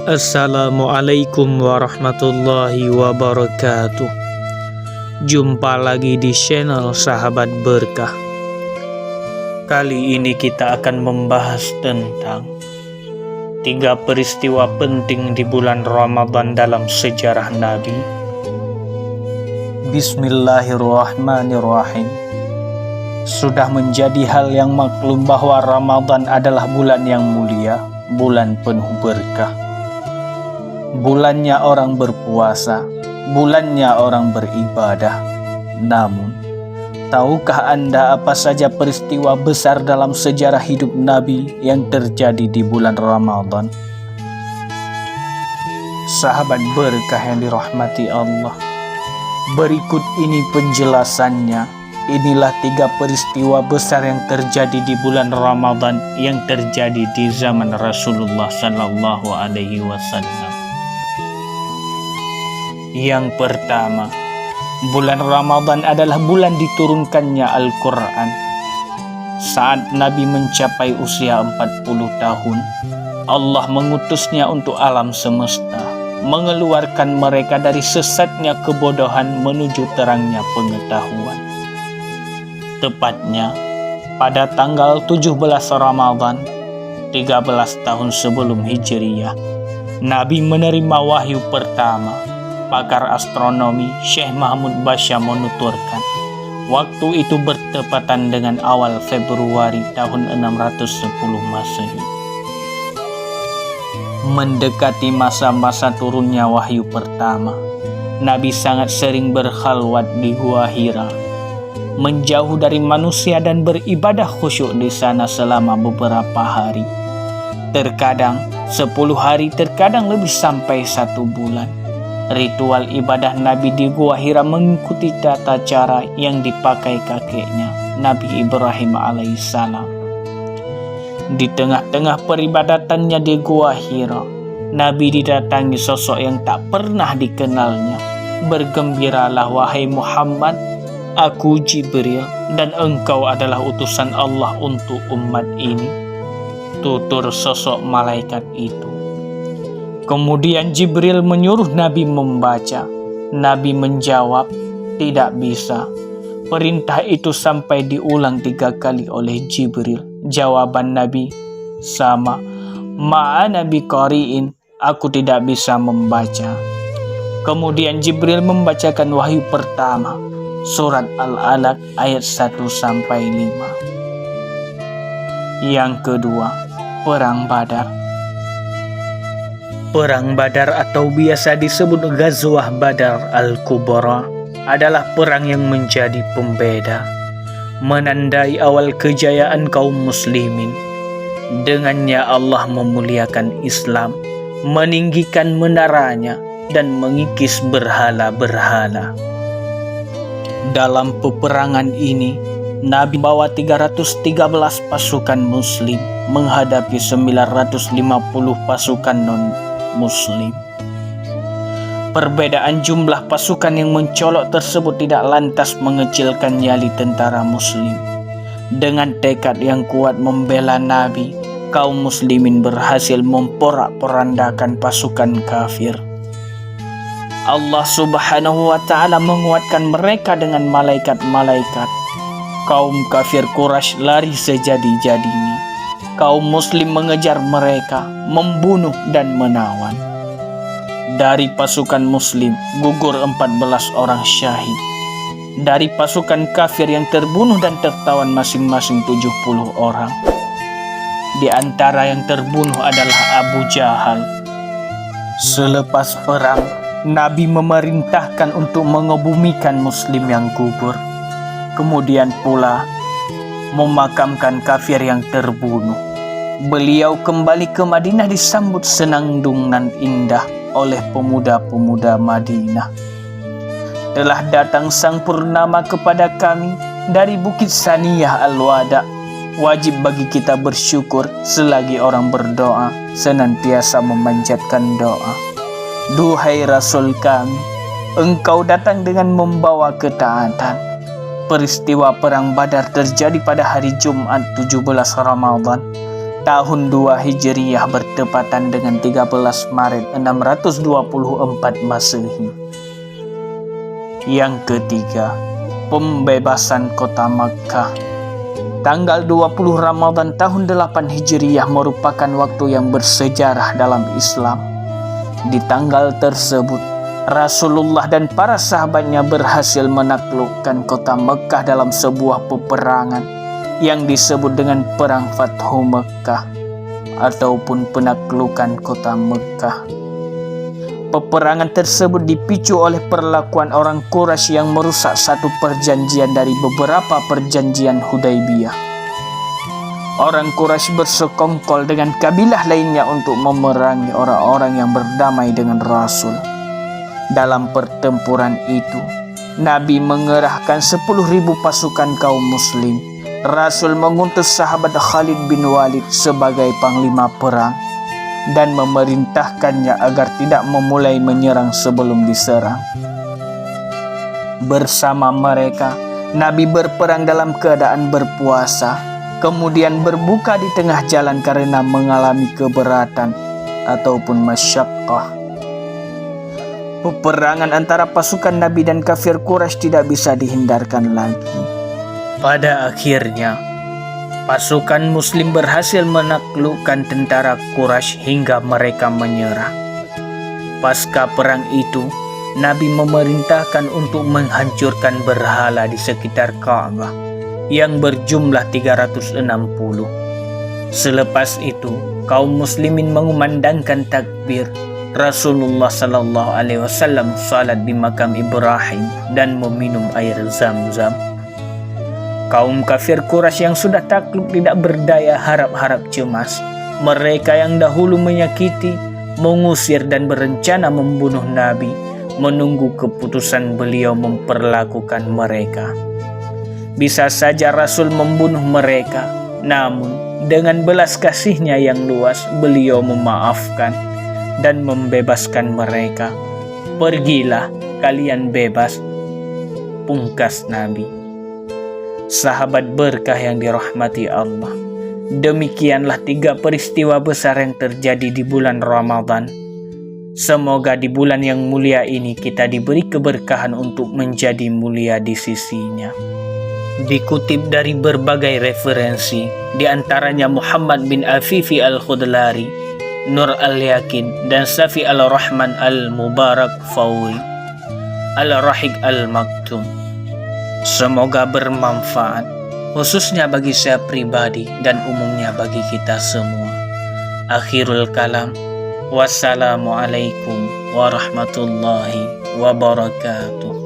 Assalamualaikum warahmatullahi wabarakatuh. Jumpa lagi di channel Sahabat Berkah. Kali ini kita akan membahas tentang 3 peristiwa penting di bulan Ramadan dalam sejarah Nabi. Bismillahirrahmanirrahim. Sudah menjadi hal yang maklum bahwa Ramadan adalah bulan yang mulia, bulan penuh berkah. Bulannya orang berpuasa, bulannya orang beribadah. Namun, tahukah Anda apa saja peristiwa besar dalam sejarah hidup Nabi yang terjadi di bulan Ramadan? Sahabat berkah yang dirahmati Allah, berikut ini penjelasannya. Inilah 3 peristiwa besar yang terjadi di bulan Ramadan yang terjadi di zaman Rasulullah Sallallahu Alaihi Wasallam. Yang pertama, bulan Ramadan adalah bulan diturunkannya Al-Quran. Saat Nabi mencapai usia 40 tahun, Allah mengutusnya untuk alam semesta, mengeluarkan mereka dari sesatnya kebodohan menuju terangnya pengetahuan. Tepatnya pada tanggal 17 Ramadan, 13 tahun sebelum Hijriyah, Nabi menerima wahyu pertama. Pakar astronomi Syekh Mahmud Basya menuturkan, waktu itu bertepatan dengan awal Februari tahun 610 Masehi. Mendekati masa-masa turunnya wahyu pertama, Nabi sangat sering berkhalwat di Gua Hira, menjauh dari manusia dan beribadah khusyuk di sana selama beberapa hari. Terkadang 10 hari, terkadang lebih sampai 1 bulan. Ritual ibadah Nabi di Gua Hira mengikuti tata cara yang dipakai kakeknya, Nabi Ibrahim alaihissalam. Di tengah-tengah peribadatannya di Gua Hira, Nabi didatangi sosok yang tak pernah dikenalnya. Bergembiralah wahai Muhammad, aku Jibril dan engkau adalah utusan Allah untuk umat ini, tutur sosok malaikat itu. Kemudian Jibril menyuruh Nabi membaca. Nabi menjawab, tidak bisa. Perintah itu sampai diulang 3 kali oleh Jibril. Jawaban Nabi sama, ma'ana biqari'in, aku tidak bisa membaca. Kemudian Jibril membacakan wahyu pertama, surat Al-Alaq ayat 1-5. Yang kedua, Perang Badar. Perang Badar atau biasa disebut Ghazwah Badar Al-Kubra adalah perang yang menjadi pembeda, menandai awal kejayaan kaum muslimin. Dengannya Allah memuliakan Islam, meninggikan menaranya, dan mengikis berhala-berhala. Dalam peperangan ini, Nabi bawa 313 pasukan muslim menghadapi 950 pasukan non-muslim. Perbedaan jumlah pasukan yang mencolok tersebut tidak lantas mengecilkan nyali tentara muslim. Dengan tekad yang kuat membela Nabi, kaum muslimin berhasil memporak-porandakan pasukan kafir. Allah Subhanahu wa Ta'ala menguatkan mereka dengan malaikat-malaikat. Kaum kafir Quraisy lari sejadi-jadinya. Kaum muslim mengejar mereka, membunuh dan menawan. Dari pasukan muslim gugur 14 orang syahid. Dari pasukan kafir yang terbunuh dan tertawan masing-masing 70 orang. Di antara yang terbunuh adalah Abu Jahal. Selepas perang, Nabi memerintahkan untuk mengebumikan muslim yang gugur. Kemudian pula memakamkan kafir yang terbunuh. Beliau kembali ke Madinah disambut senang dan indah oleh pemuda-pemuda Madinah. Telah datang sang purnama kepada kami dari Bukit Saniyah Al-Wada. Wajib bagi kita bersyukur selagi orang berdoa senantiasa memanjatkan doa. Duhai Rasul kami, engkau datang dengan membawa ketaatan. Peristiwa Perang Badar terjadi pada hari Jumat 17 Ramadan Tahun 2 Hijriyah bertepatan dengan 13 Maret 624 Masehi. Yang ketiga, pembebasan kota Mekkah. Tanggal 20 Ramadan tahun 8 Hijriyah merupakan waktu yang bersejarah dalam Islam. Di tanggal tersebut, Rasulullah dan para sahabatnya berhasil menaklukkan kota Mekkah dalam sebuah peperangan yang disebut dengan Perang Fathu Mekkah ataupun penaklukan kota Mekkah. Peperangan tersebut dipicu oleh perlakuan orang Quraisy yang merusak satu perjanjian dari beberapa perjanjian Hudaybiyah. Orang Quraisy bersekongkol dengan kabilah lainnya untuk memerangi orang-orang yang berdamai dengan Rasul. Dalam pertempuran itu, Nabi mengerahkan 10.000 pasukan kaum muslim. Rasul mengutus sahabat Khalid bin Walid sebagai panglima perang dan memerintahkannya agar tidak memulai menyerang sebelum diserang. Bersama mereka, Nabi berperang dalam keadaan berpuasa, kemudian berbuka di tengah jalan karena mengalami keberatan ataupun masyaqqah. Peperangan antara pasukan Nabi dan kafir Quraisy tidak bisa dihindarkan lagi. Pada akhirnya, pasukan muslim berhasil menaklukkan tentara Quraisy hingga mereka menyerah. Pasca perang itu, Nabi memerintahkan untuk menghancurkan berhala di sekitar Ka'bah yang berjumlah 360. Selepas itu, kaum muslimin mengumandangkan takbir. Rasulullah sallallahu alaihi wasallam salat di makam Ibrahim dan meminum air Zam-Zam. Kaum kafir Quraisy yang sudah takluk tidak berdaya harap-harap cemas. Mereka yang dahulu menyakiti, mengusir dan berencana membunuh Nabi, menunggu keputusan beliau memperlakukan mereka. Bisa saja Rasul membunuh mereka, namun dengan belas kasihnya yang luas, beliau memaafkan dan membebaskan mereka. Pergilah, kalian bebas, pungkas Nabi. Sahabat berkah yang dirahmati Allah, demikianlah 3 peristiwa besar yang terjadi di bulan Ramadan. Semoga di bulan yang mulia ini kita diberi keberkahan untuk menjadi mulia di sisinya. Dikutip dari berbagai referensi, di antaranya Muhammad bin Afifi al-Khudlari, Nur al-Yakin, dan Safi al-Rahman al-Mubarak Fauri, al-Rahik al-Maktum. Semoga bermanfaat, khususnya bagi saya pribadi dan umumnya bagi kita semua. Akhirul kalam, wassalamualaikum warahmatullahi wabarakatuh.